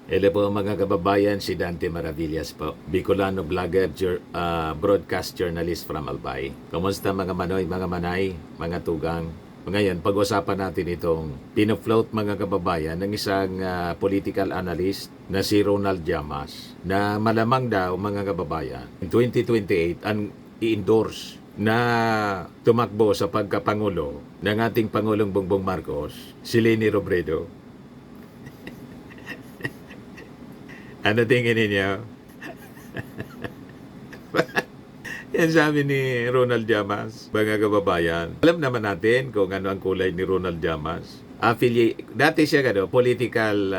Hello po mga kababayan, si Dante Maravillas po. Bicolano vlogger, broadcast journalist from Albay. Kumusta mga manoy, mga manay, mga tugang? Ngayon, pag-usapan natin itong pinofloat mga kababayan ng isang political analyst na si Ronald Llamas na malamang daw mga kababayan in 2028 ang i-endorse na tumakbo sa pagkapangulo ng ating Pangulong Bongbong Marcos, si Leni Robredo. Ano tingin ninyo? Yan sabi ni Ronald Llamas, mga kababayan. Alam naman natin kung ano ang kulay ni Ronald Llamas. Dati siya political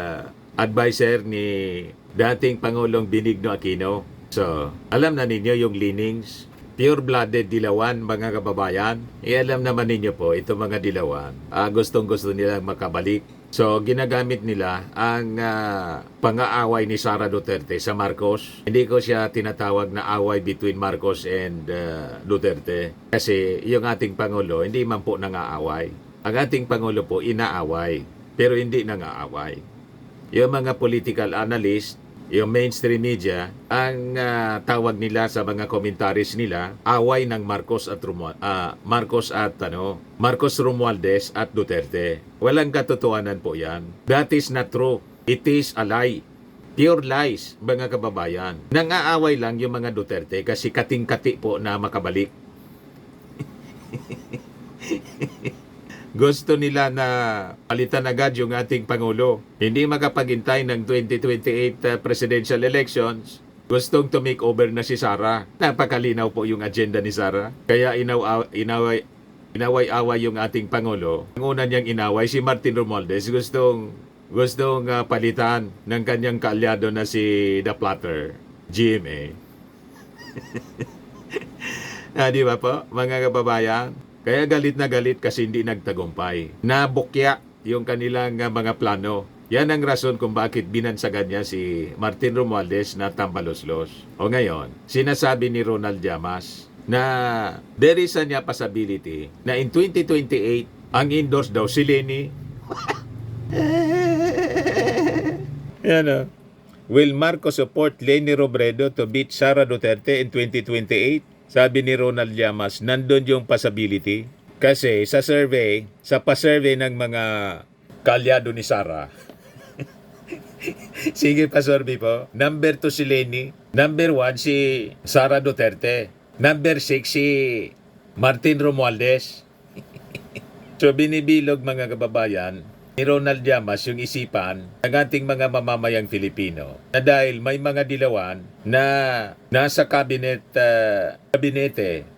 advisor ni dating Pangulong Benigno Aquino. So, alam na ninyo yung leanings. Pure-blooded Dilawan, mga kababayan. Alam naman ninyo po, ito mga Dilawan, gustong-gusto nilang makabalik. So, ginagamit nila ang pang-aaway ni Sara Duterte sa Marcos. Hindi ko siya tinatawag na away between Marcos and Duterte. Kasi yung ating Pangulo, hindi man po nangaaway. Ang ating Pangulo po, inaaway. Pero hindi nangaaway. Yung mga political analyst, yung mainstream media, ang tawag nila sa mga commentaries nila, away ng Marcos Romualdez at Duterte. Walang katotohanan po yan. That is not true. It is a lie. Pure lies, mga kababayan. Nang-aaway lang yung mga Duterte kasi kating-kati po na makabalik. Gusto nila na palitan agad yung ating Pangulo. Hindi makapaghintay ng 2028 presidential elections. Gustong to make over na si Sara. Napakalinaw po yung agenda ni Sara. Kaya inaway-away yung ating Pangulo. Ang una niyang inaway, si Martin Romualdez, gustong palitan ng kanyang kaalyado na si The Platter, GMA. Di ba po, mga kababayan? Kaya galit na galit kasi hindi nagtagumpay. Nabukya yung kanilang mga plano. Yan ang rason kung bakit binansagan niya si Martin Romualdez na tambaloslos. O ngayon, sinasabi ni Ronald Llamas na there is a possibility na in 2028, ang endorse daw si Leni. Yan o. Will Marcos support Leni Robredo to beat Sara Duterte in 2028? Sabi ni Ronald Llamas, nandun yung possibility. Kasi sa pa-survey ng mga kaalyado ni Sara, sige pa-survey po, number 2 si Leni, number 1 si Sara Duterte, number 6 si Martin Romualdez. So binibilog mga kababayan ni Ronald Llamas yung isipan ng ating mga mamamayang Filipino na dahil may mga Dilawan na nasa kabinete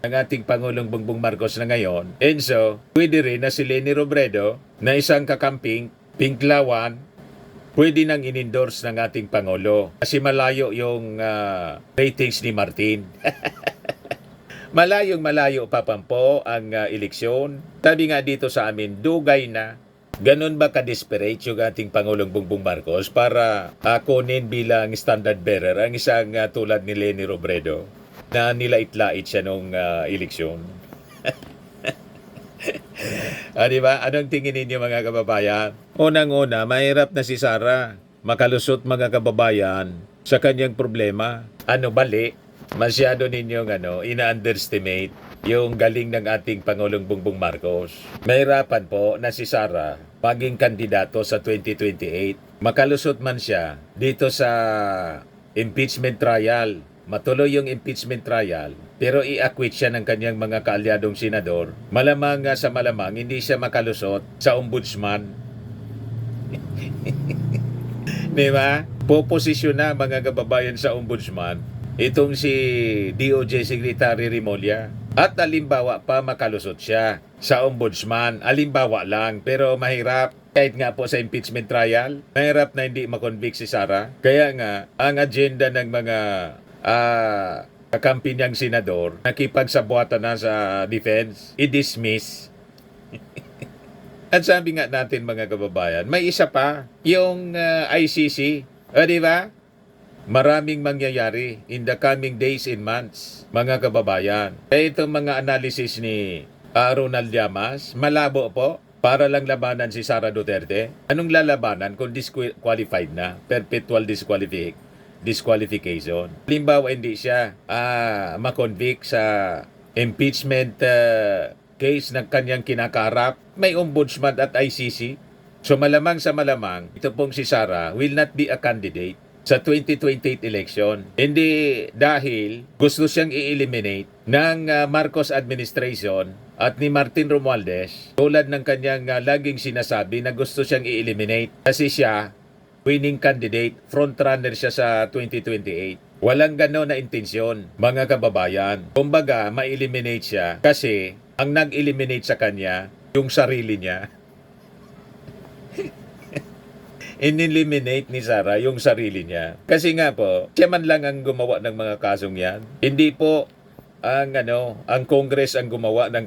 ng ating Pangulong Bongbong Marcos na ngayon, and so pwede rin na si Leni Robredo na isang kakamping Pinklawan pwede nang in-endorse ng ating Pangulo kasi malayo yung ratings ni Martin. Malayo pa po ang eleksyon. Sabi nga dito sa amin, dugay na. Ganon ba ka-desperate yung ating Pangulong Bongbong Marcos para kunin bilang standard bearer ang isang tulad ni Leni Robredo na nilait-lait siya nung eleksyon? Diba? Anong tingin ninyo mga kababayan? Unang-una, mahirap na si Sara makalusot mga kababayan sa kanyang problema. Bali? Masyado ninyong ina-underestimate yung galing ng ating Pangulong Bongbong Marcos. Mahirapan po na si Sara maging kandidato sa 2028. Makalusot man siya dito sa impeachment trial. Matuloy yung impeachment trial, pero i-acquit siya ng kanyang mga kaalyadong senador. Malamang sa malamang, hindi siya makalusot sa ombudsman. Diba? Poposisyon na mga kababayan sa ombudsman itong si DOJ Secretary Remulla. At alimbawa pa makalusot siya sa ombudsman. Alimbawa lang, pero mahirap. Kahit nga po sa impeachment trial, mahirap na hindi makonvict si Sara. Kaya nga, ang agenda ng mga kakampi niyang senador, nakipagsabuatan na sa defense, i-dismiss. At sabi nga natin mga kababayan, may isa pa, yung ICC. Di ba? Maraming mangyayari in the coming days and months, mga kababayan. Itong mga analysis ni Ronald Llamas, malabo po. para lang labanan si Sara Duterte? Anong lalabanan kung disqualified na? Perpetual disqualification. Halimbawa, hindi siya makonvict sa impeachment case ng kanyang kinakarap. May ombudsman at ICC. So malamang sa malamang, ito pong si Sara will not be a candidate sa 2028 election. Hindi dahil gusto siyang i-eliminate ng Marcos administration at ni Martin Romualdez tulad ng kanyang laging sinasabi na gusto siyang i-eliminate kasi siya winning candidate, frontrunner siya sa 2028. Walang gano'n na intensyon, mga kababayan. Kumbaga, ma-eliminate siya kasi ang nag-eliminate sa kanya, yung sarili niya. In-eliminate ni Sara yung sarili niya. Kasi nga po, siya man lang ang gumawa ng mga kasong yan. Hindi po ang Congress ang gumawa ng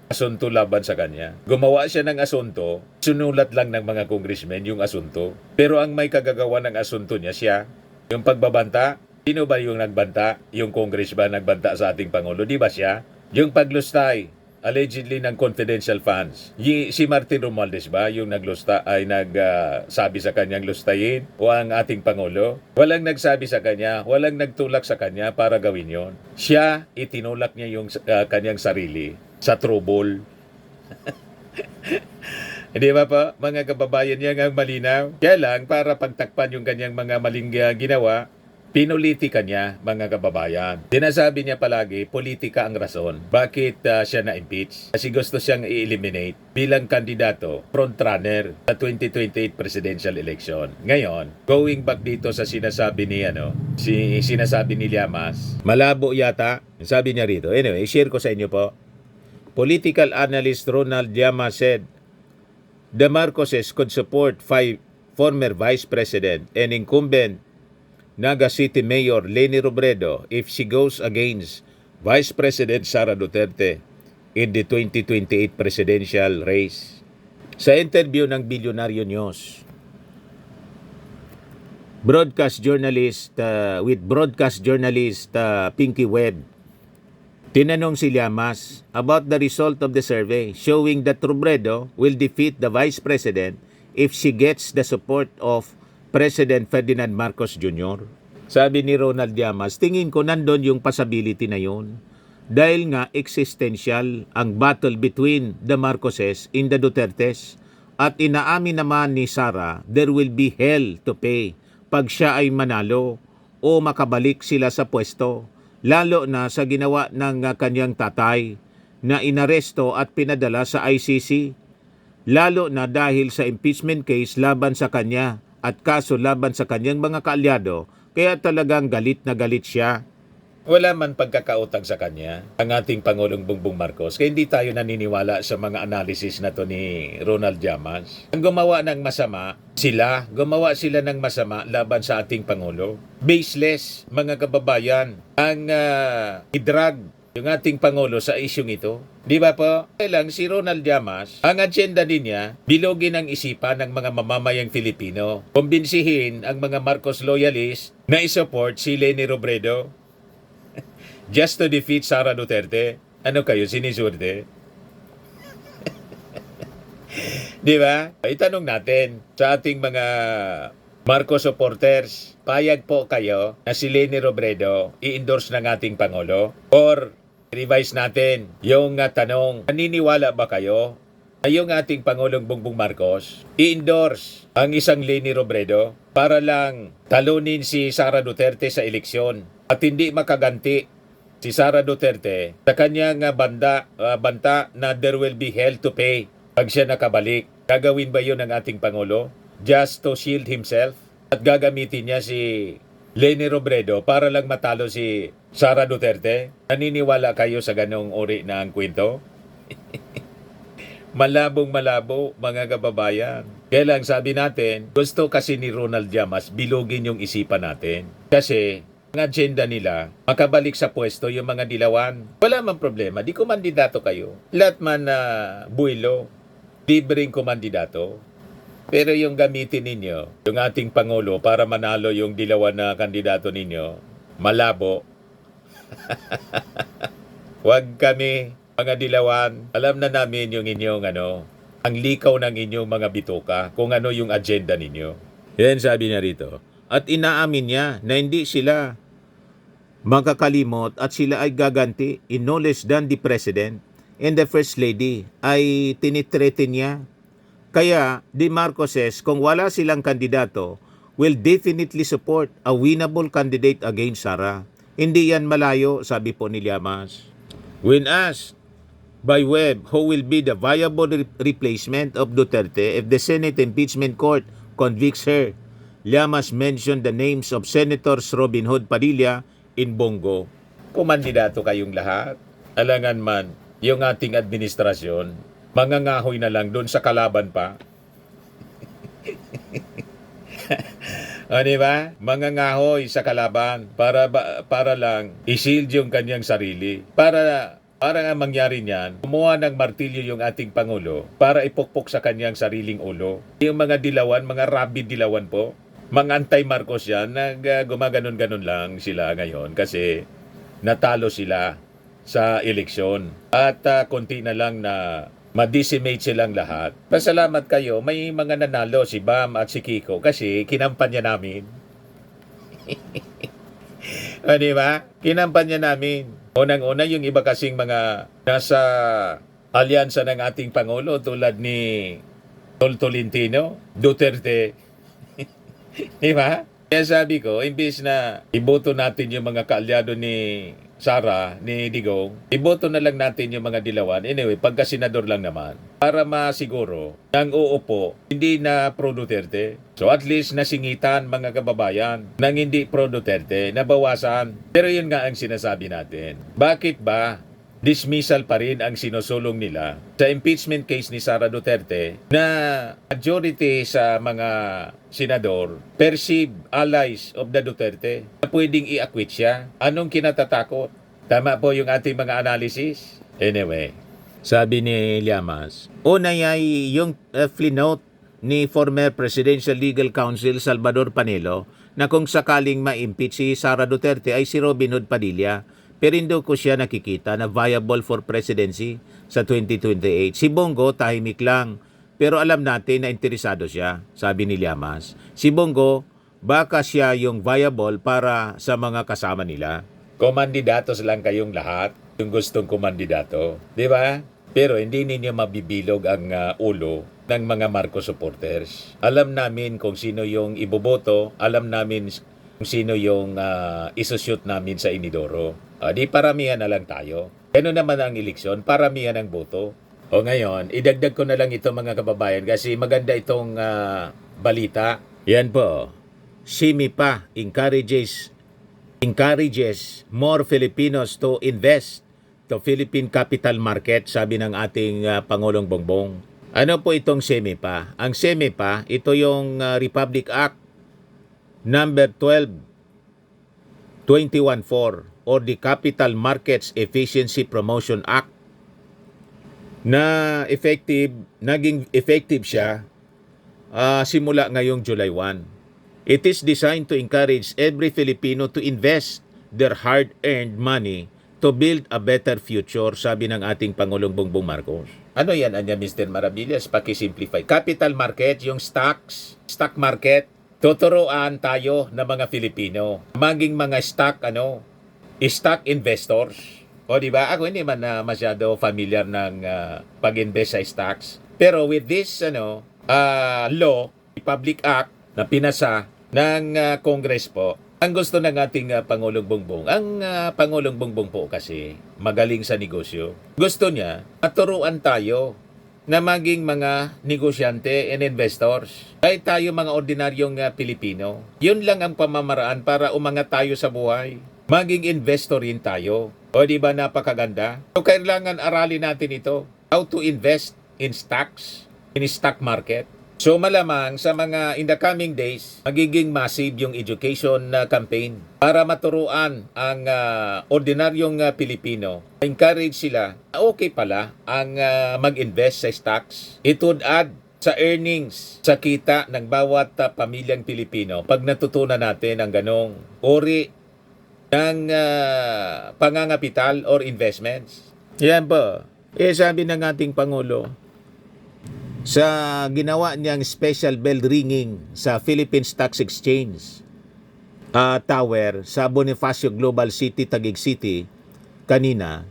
asunto laban sa kanya. Gumawa siya ng asunto, sunulat lang ng mga congressmen yung asunto. Pero ang may kagagawa ng asunto niya siya, yung pagbabanta, sino ba yung nagbanta? Yung Congress ba nagbanta sa ating Pangulo? Di ba siya? Yung paglustay, allegedly ng confidential funds. Si Martin Romualdez ba yung nagsabi sa kanyang lustayin o ang ating Pangulo? Walang nagsabi sa kanya, walang nagtulak sa kanya para gawin yon. Siya, itinulak niya yung kanyang sarili sa trouble. Hindi ba po, mga kababayan niya ang malinaw? Kaya lang, para pagtakpan yung kanyang mga maling ginawa, pinulitika niya, mga kababayan. Sinasabi niya palagi, politika ang rason. Bakit siya na-impeach? Kasi gusto siyang i-eliminate bilang kandidato, frontrunner sa 2028 presidential election. Ngayon, going back dito sa sinasabi ni sinasabi ni Llamas, malabo yata, sabi niya rito. Anyway, share ko sa inyo po. Political analyst Ronald Llamas said, the Marcoses could support former Vice President and incumbent Naga City Mayor Leni Robredo if she goes against Vice President Sara Duterte in the 2028 presidential race. Sa interview ng Bilyonaryo News, broadcast journalist Pinky Webb, tinanong si Llamas about the result of the survey showing that Robredo will defeat the Vice President if she gets the support of President Ferdinand Marcos Jr. Sabi ni Ronald Llamas, tingin ko nandun yung possibility na yun. Dahil nga existential ang battle between the Marcoses and the Dutertes. At inaamin naman ni Sara, there will be hell to pay pag siya ay manalo o makabalik sila sa pwesto. Lalo na sa ginawa ng kanyang tatay na inaresto at pinadala sa ICC. Lalo na dahil sa impeachment case laban sa kanya at kaso laban sa kanyang mga kaalyado, kaya talagang galit na galit siya. Wala man pagkakautang sa kanya ang ating Pangulong Bongbong Marcos, kaya hindi tayo naniniwala sa mga analysis na to ni Ronald Llamas. Ang gumawa ng masama, gumawa sila ng masama laban sa ating Pangulo. Baseless, mga kababayan, ang idrag yung ating Pangulo sa isyong ito. Di ba po? Kaya lang si Ronald Llamas, ang agenda din niya, bilogin ang isipan ng mga mamamayang Filipino. Kumbinsihin ang mga Marcos loyalists na isupport si Leni Robredo just to defeat Sara Duterte. Ano kayo, sinisurte? Di ba? Itanong natin sa ating mga Marcos supporters, payag po kayo na si Leni Robredo i-endorse ng ating Pangulo? Or revise natin yung tanong, naniniwala ba kayo na yung ating Pangulong Bongbong Marcos i-endorse ang isang Leni Robredo para lang talunin si Sara Duterte sa eleksyon at hindi makaganti si Sara Duterte sa kanyang banta na there will be hell to pay pag siya nakabalik? Gagawin ba yun ng ating Pangulo just to shield himself at gagamitin niya si Leni Robredo para lang matalo si Sara Duterte? Naniniwala kayo sa ganong uri na ang kwento? Malabong malabo, mga kababayan. Kaya lang sabi natin, gusto kasi ni Ronald Llamas bilogin yung isipan natin. Kasi ang agenda nila, makabalik sa pwesto yung mga dilawan. Wala man problema, di kumandidato kayo. Lahat man buwilo, libreng kumandidato. Pero yung gamitin ninyo, yung ating Pangulo para manalo yung dilawan na kandidato ninyo, malabo. Huwag kami, mga dilawan, alam na namin yung inyong ang likaw ng inyong mga bituka kung ano yung agenda ninyo. Yan sabi niya rito. At inaamin niya na hindi sila makakalimot at sila ay gaganti in no less than the President and the First Lady ay tinitreten niya. Kaya the Marcoses, kung wala silang kandidato, will definitely support a winnable candidate against Sara. Hindi yan malayo, sabi po ni Llamas. When asked by Webb who will be the viable replacement of Duterte if the Senate Impeachment Court convicts her, Llamas mentioned the names of Senators Robin Hood Padilla in Bongo. Kumandidato kayong lahat. Alangan man, yung ating administrasyon, mangangahoy na lang doon sa kalaban pa. O, diba? Mangangahoy sa kalaban para lang i-shield yung kanyang sarili. Para nga mangyari niyan, kumuha ng martilyo yung ating Pangulo para ipukpok sa kanyang sariling ulo. Yung mga dilawan, mga rabid dilawan po, mga anti-Marcos yan, gumaganon-ganon lang sila ngayon kasi natalo sila sa eleksyon. At konti na lang na ma-decimate silang lahat. Pasalamat kayo, may mga nanalo si Bam at si Kiko kasi kinampanya namin. O, diba? Kinampanya namin. Unang-una yung iba kasing mga nasa alyansa ng ating Pangulo tulad ni Tolentino, Duterte. Diba? Kaya sabi ko, imbis na iboto natin yung mga kaalyado ni Sara, ni Digong, iboto na lang natin yung mga dilawan. Anyway, pagka senador lang naman. Para masiguro, ang uupo, hindi na pro-Duterte. So at least nasingitan mga kababayan nang hindi pro-Duterte, nabawasan. Pero yun nga ang sinasabi natin. Bakit ba dismissal pa rin ang sinusulong nila sa impeachment case ni Sara Duterte na majority sa mga senador perceived allies of the Duterte na pwedeng i-acquit siya? Anong kinatatakot? Tama po yung ating mga analysis? Anyway, sabi ni Llamas, una ay yung flinote ni former Presidential Legal Counsel Salvador Panelo na kung sakaling ma-impeach si Sara Duterte ay si Robin Hood Padilla. Pero hindi ko siya nakikita na viable for presidency sa 2028. Si Bongo, tahimik lang. Pero alam natin na interesado siya, sabi ni Llamas. Si Bongo, baka siya yung viable para sa mga kasama nila. Kumandidatos lang kayong lahat, yung gustong kumandidato. Di ba? Pero hindi ninyo mabibilog ang ulo ng mga Marcos supporters. Alam namin kung sino yung iboboto, alam namin kung sino yung isushoot namin sa Inidoro. Di paramihan na lang tayo. Ano naman ang eleksyon? Paramihan ang boto. O ngayon, idagdag ko na lang ito mga kababayan kasi maganda itong balita. Yan po. Simi pa encourages more Filipinos to invest to Philippine capital market, sabi ng ating Pangulong Bongbong. Ano po itong SEMIPA? Ang SEMIPA, ito yung Republic Act number 12-214 or the Capital Markets Efficiency Promotion Act na naging effective siya simula ngayong July 1. It is designed to encourage every Filipino to invest their hard-earned money to build a better future, sabi ng ating Pangulong Bongbong Marcos. Ano yan, Mr. Maravillas? Paki-simplify. Capital market, yung stock market, tuturuan tayo ng mga Filipino. Maging mga stock investors. O di ba? Ako hindi man masyado familiar ng pag-invest sa stocks. Pero with this law, Public Act na pinasa ng Congress po, ang gusto ng ating Pangulong Bongbong, ang Pangulong Bongbong po kasi magaling sa negosyo. Gusto niya maturuan tayo na maging mga negosyante and investors. Kahit tayo mga ordinaryong Pilipino, yun lang ang pamamaraan para umangat tayo sa buhay. Maging investor rin tayo. O di ba napakaganda? So kailangan aralin natin ito. How to invest in stocks, in stock market. So malamang sa mga in the coming days, magiging massive yung education campaign para maturuan ang ordinaryong Pilipino. Encourage sila, okay pala ang mag-invest sa stocks. It would add sa earnings, sa kita ng bawat pamilyang Pilipino pag natutunan natin ang ganong uri ng pangangapital or investments. Yan po. Sabi ng ating Pangulo, sa ginawa niyang special bell ringing sa Philippine Stock Exchange Tower sa Bonifacio Global City, Taguig City kanina,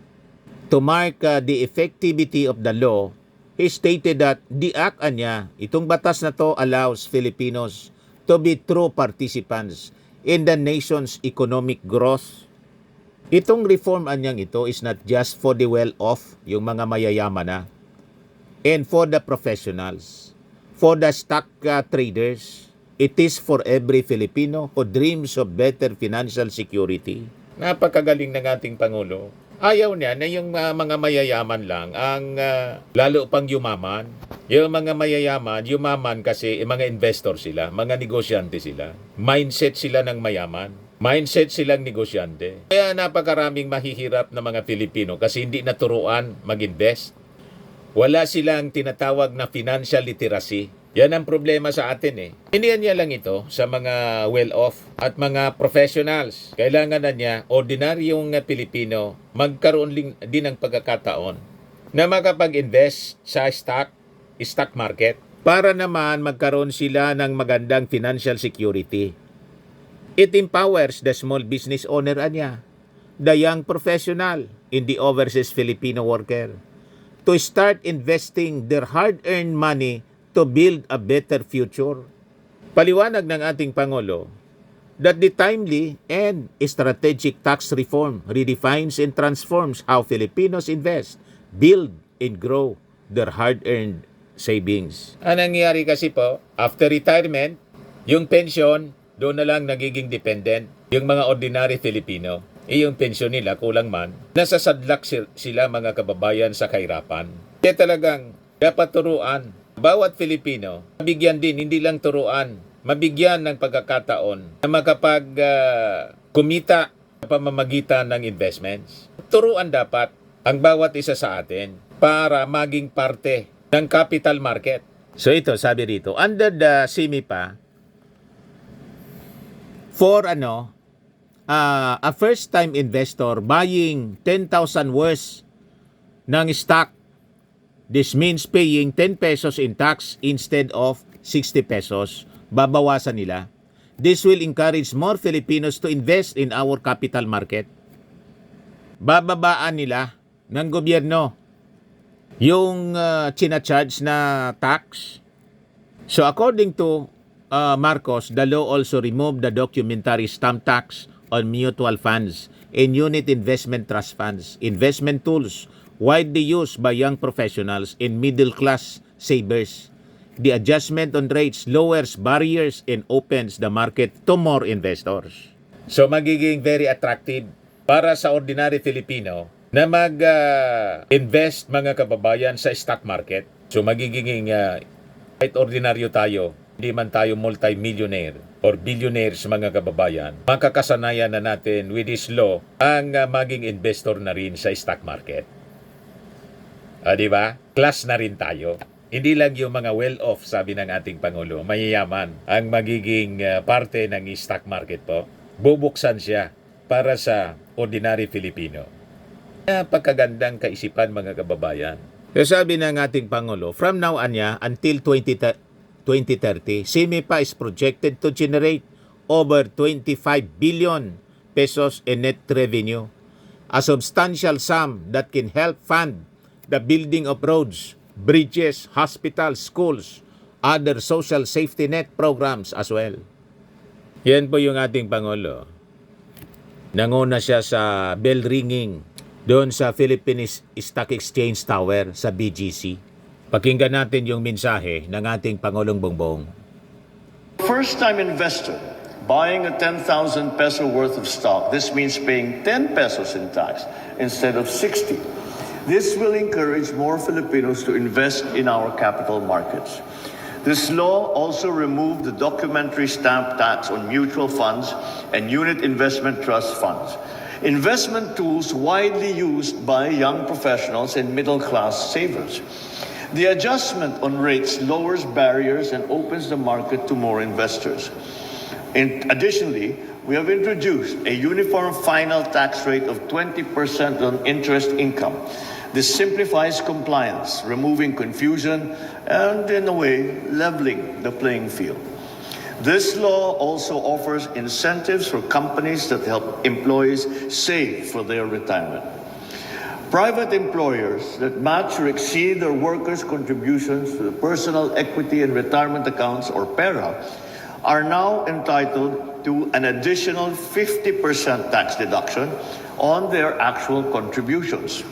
to mark the effectivity of the law, he stated that the act niya, itong batas na to allows Filipinos to be true participants in the nation's economic growth. Itong reform anyang ito is not just for the well-off, yung mga mayayaman na, and for the professionals, for the stock traders. It is for every Filipino who dreams of better financial security. Napakagaling ng ating Pangulo. Ayaw niya na yung mga mayayaman lang ang lalo pang yumaman. Yung mga mayayaman, yumaman kasi mga investor sila, mga negosyante sila. Mindset sila ng mayaman. Mindset silang negosyante. Kaya napakaraming mahihirap na mga Filipino kasi hindi naturuan mag-invest. Wala silang tinatawag na financial literacy. Yan ang problema sa atin eh. Hindi niya lang ito sa mga well-off at mga professionals. Kailangan na niya, ordinaryong Pilipino, magkaroon din ng pagkakataon na makapag-invest sa stock market para naman magkaroon sila ng magandang financial security. It empowers the small business owner niya, the young professional in the overseas Filipino worker, to start investing their hard-earned money to build a better future. Paliwanag ng ating Pangulo that the timely and strategic tax reform redefines and transforms how Filipinos invest, build, and grow their hard-earned savings. Ang nangyayari kasi po, after retirement, yung pension, doon na lang nagiging dependent. Yung mga ordinary Filipino, yung pension nila, kulang man, nasasadlak sila mga kababayan sa kahirapan. Kaya talagang dapat turuan bawat Filipino, mabigyan din, hindi lang turuan, mabigyan ng pagkakataon na kumita sa pamamagitan ng investments. Turuan dapat ang bawat isa sa atin para maging parte ng capital market. So ito, sabi rito, under the CIMIPA, for a first-time investor buying 10,000 worth ng stock, this means paying 10 pesos in tax instead of 60 pesos. Babawasan nila. This will encourage more Filipinos to invest in our capital market. Bababaan nila ng gobyerno yung charge na tax. So according to Marcos, the law also removed the documentary stamp tax on mutual funds and unit investment trust funds, investment tools widely used by young professionals and middle-class savers. The adjustment on rates lowers barriers and opens the market to more investors. So magiging very attractive para sa ordinary Filipino na mag-invest mga kababayan sa stock market. So magiging kahit ordinaryo tayo, hindi man tayo multi-millionaire or billionaires mga kababayan, makakasanayan na natin with this law ang maging investor na rin sa stock market. Di ba? Class na rin tayo. Hindi lang yung mga well-off, sabi ng ating Pangulo, mayayaman ang magiging parte ng stock market po. Bubuksan siya para sa ordinary Filipino. Napakagandang kaisipan mga kababayan. So sabi ng ating Pangulo, from now on until 2030, CIMIPA is projected to generate over 25 billion pesos in net revenue, a substantial sum that can help fund the building of roads, bridges, hospitals, schools, other social safety net programs as well. Yan po yung ating Pangulo. Nanguna siya sa bell ringing doon sa Philippine Stock Exchange Tower sa BGC. Pakinggan natin yung mensahe ng ating Pangulong Bongbong. First-time investor buying a 10,000 peso worth of stock, this means paying 10 pesos in tax instead of 60. This will encourage more Filipinos to invest in our capital markets. This law also removed the documentary stamp tax on mutual funds and unit investment trust funds, investment tools widely used by young professionals and middle-class savers. The adjustment on rates lowers barriers and opens the market to more investors. Additionally, we have introduced a uniform final tax rate of 20% on interest income. This simplifies compliance, removing confusion, and in a way, leveling the playing field. This law also offers incentives for companies that help employees save for their retirement. Private employers that match or exceed their workers' contributions to the Personal Equity and Retirement Accounts, or PERA, are now entitled to an additional 50% tax deduction on their actual contributions.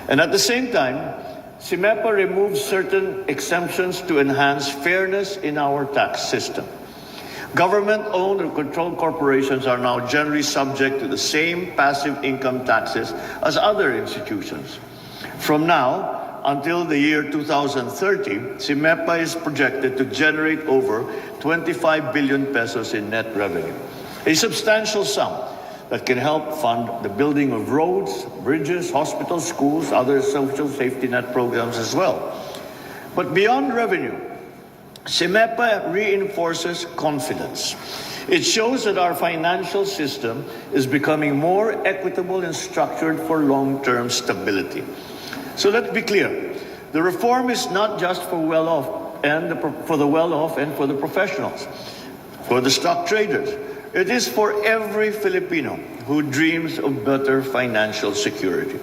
And at the same time, CIMEPA removes certain exemptions to enhance fairness in our tax system. Government-owned or controlled corporations are now generally subject to the same passive income taxes as other institutions. From now until the year 2030, CIMEPA is projected to generate over 25 billion pesos in net revenue, a substantial sum that can help fund the building of roads, bridges, hospitals, schools, other social safety net programs as well. But beyond revenue, CIMEPA reinforces confidence. It shows that our financial system is becoming more equitable and structured for long-term stability. So let's be clear. The reform is not just for well-off and for the well-off and for the professionals, for the stock traders. It is for every Filipino who dreams of better financial security.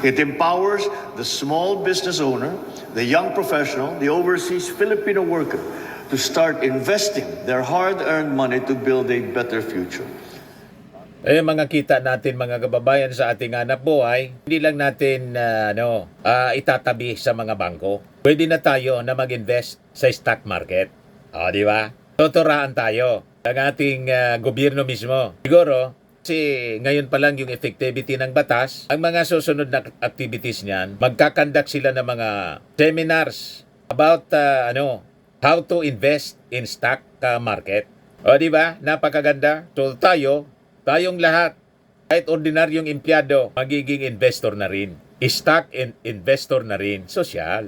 It empowers the small business owner, the young professional, the overseas Filipino worker to start investing their hard-earned money to build a better future. Mga kita natin mga kababayan sa ating hanap buhay, hindi lang natin itatabi sa mga bangko. Pwede na tayo na mag-invest sa stock market. Di ba? Tuturaan tayo ng ating gobyerno mismo. Siguro, kasi ngayon pa lang yung effectivity ng batas, ang mga susunod na activities niyan, magkakandak sila ng mga seminars about how to invest in stock market. Di ba? Napakaganda. So tayong lahat, kahit ordinaryong empleyado, magiging investor na rin. Stock investor na rin. Sosyal.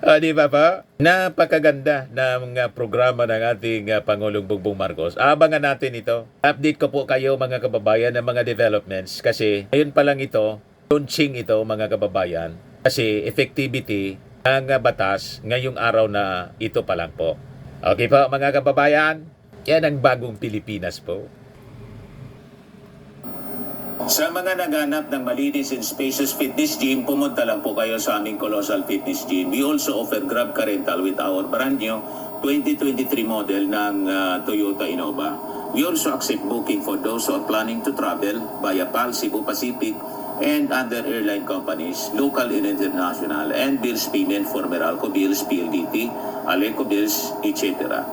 Di ba pa? Napakaganda na mga programa ng ating Pangulong Bongbong Marcos. Abangan natin ito. Update ko po kayo mga kababayan ng mga developments kasi ngayon pa lang ito, launching ito mga kababayan kasi effectivity ng batas ngayong araw na ito pa lang po. Okay po mga kababayan, yan ang bagong Pilipinas po. Sa mga naghanap ng malinis and spacious fitness gym, pumunta lang po kayo sa aming Colossal Fitness Gym. We also offer Grab Car Rental with our brand new 2023 model ng Toyota Innova. We also accept booking for those who are planning to travel via PAL, Cebu Pacific, and other airline companies, local and international, and bills payment for Meralco Bills, PLDT, Aleco Bills, etc.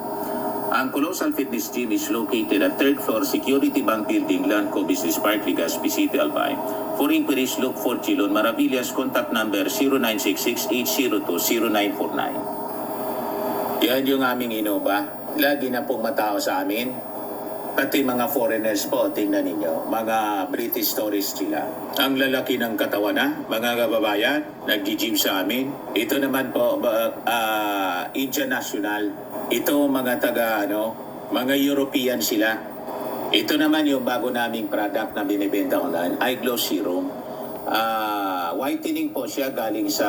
Ang Colossal Fitness Gym is located at 3rd floor Security Bank Building, Lanco Business Park, Legazpi City, Albay. For inquiries, look for Chilon Maravillas. Contact number 0966-802-0949. Yan yung aming Innova. Lagi na pong matao sa amin. Pati mga foreigners po, tingnan ninyo. Mga British tourists sila. Ang lalaki ng katawan na, mga kababayan, nag-gym sa amin. Ito naman po, Indian National. Ito mga mga European sila. Ito naman yung bago naming product na binibenta online, iGlow Serum. Whitening po siya galing sa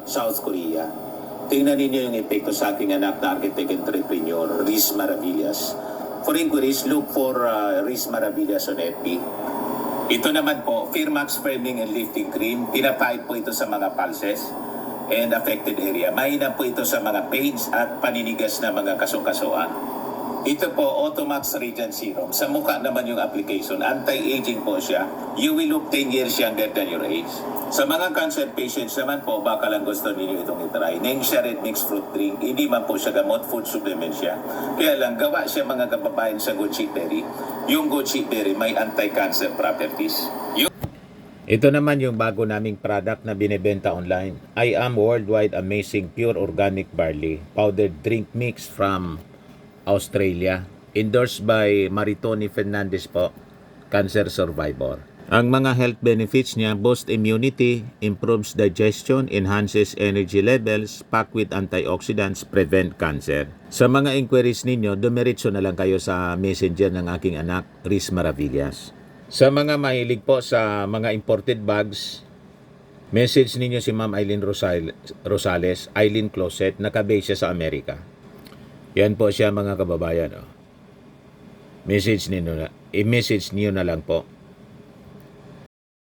South Korea. Tingnan ninyo yung epekto sa aking anak na architect entrepreneur, Riz Maravillas. For inquiries, look for Riz Maravillas on FB. Ito naman po, Firmax Firming and Lifting Cream. Pinapahid po ito sa mga pulses and affected area. Mahina po ito sa mga pains at paninigas na mga kasukasuan. Ito po, Automax Radiant Serum. Sa mukha naman yung application. Anti-aging po siya. You will look 10 years younger than your age. Sa mga cancer patients naman po, baka lang gusto ninyo itong itry. Nengxia Red Mix Fruit Drink. Hindi man po siya gamot, food supplement siya. Kaya lang, gawa siya mga kababayan sa goji berry. Yung goji berry may anti-cancer properties. Ito naman yung bago naming product na binebenta online. I Am Worldwide Amazing Pure Organic Barley Powdered Drink Mix from Australia. Endorsed by Maritoni Fernandez po, cancer survivor. Ang mga health benefits niya, boost immunity, improves digestion, enhances energy levels, packed with antioxidants, prevent cancer. Sa mga inquiries ninyo, dumiretso na lang kayo sa messenger ng aking anak, Riz Maravillas. Sa mga mahilig po sa mga imported bags, message ninyo si Ma'am Eileen Rosales, Eileen Closet, nakabase siya sa Amerika. Yan po siya mga kababayan. Oh. I-message niyo na lang po.